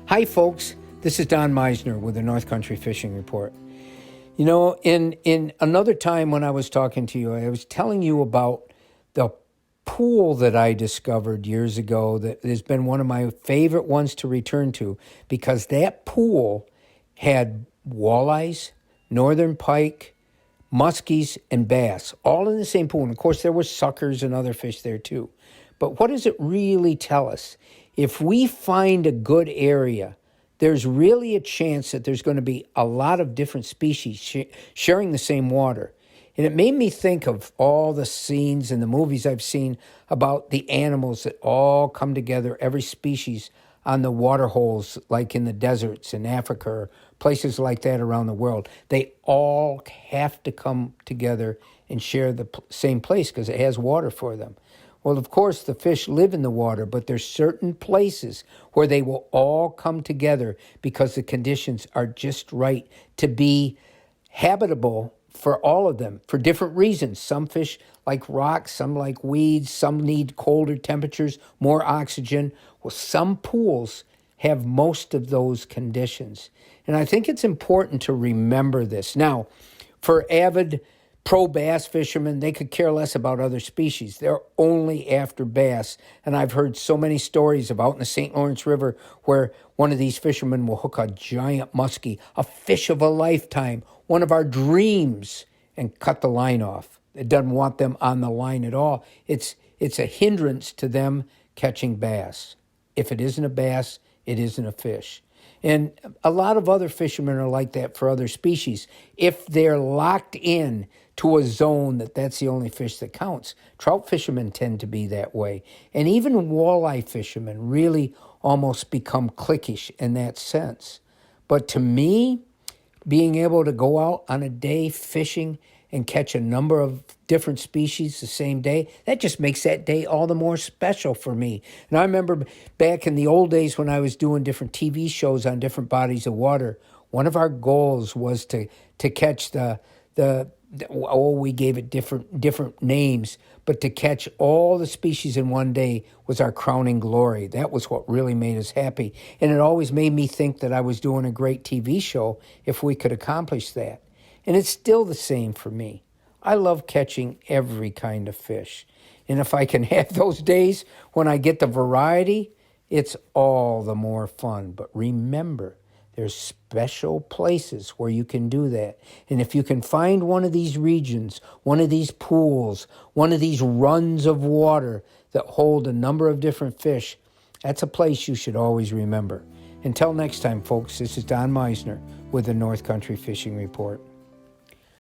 Hi, folks. This is Don Meisner with the North Country Fishing Report. You know, in another time when I was talking to you, I was telling you about the pool that I discovered years ago that has been one of my favorite ones to return to because that pool had walleyes, northern pike, muskies, and bass, all in the same pool. And of course, there were suckers and other fish there too. But what does it really tell us? If we find a good area, there's really a chance that there's going to be a lot of different species sharing the same water. And it made me think of all the scenes in the movies I've seen about the animals that all come together, every species on the water holes, like in the deserts in Africa or places like that around the world. They all have to come together and share the same place because it has water for them. Well, of course, the fish live in the water, but there's certain places where they will all come together because the conditions are just right to be habitable for all of them for different reasons. Some fish like rocks, some like weeds, some need colder temperatures, more oxygen. Well, some pools have most of those conditions. And I think it's important to remember this. Now, for avid pro bass fishermen, they could care less about other species. They're only after bass. And I've heard so many stories of out in the St. Lawrence River where one of these fishermen will hook a giant muskie, a fish of a lifetime, one of our dreams, and cut the line off. It doesn't want them on the line at all. It's a hindrance to them catching bass. If it isn't a bass, it isn't a fish. And a lot of other fishermen are like that for other species. If they're locked in to a zone that's the only fish that counts. Trout fishermen tend to be that way. And even walleye fishermen really almost become cliquish in that sense. But to me, being able to go out on a day fishing and catch a number of different species the same day, that just makes that day all the more special for me. And I remember back in the old days when I was doing different TV shows on different bodies of water, one of our goals was to catch we gave it different names, but to catch all the species in one day was our crowning glory. That was what really made us happy. And it always made me think that I was doing a great TV show if we could accomplish that. And it's still the same for me. I love catching every kind of fish. And if I can have those days when I get the variety, it's all the more fun. But remember, there's special places where you can do that. And if you can find one of these regions, one of these pools, one of these runs of water that hold a number of different fish, that's a place you should always remember. Until next time, folks, this is Don Meisner with the North Country Fishing Report.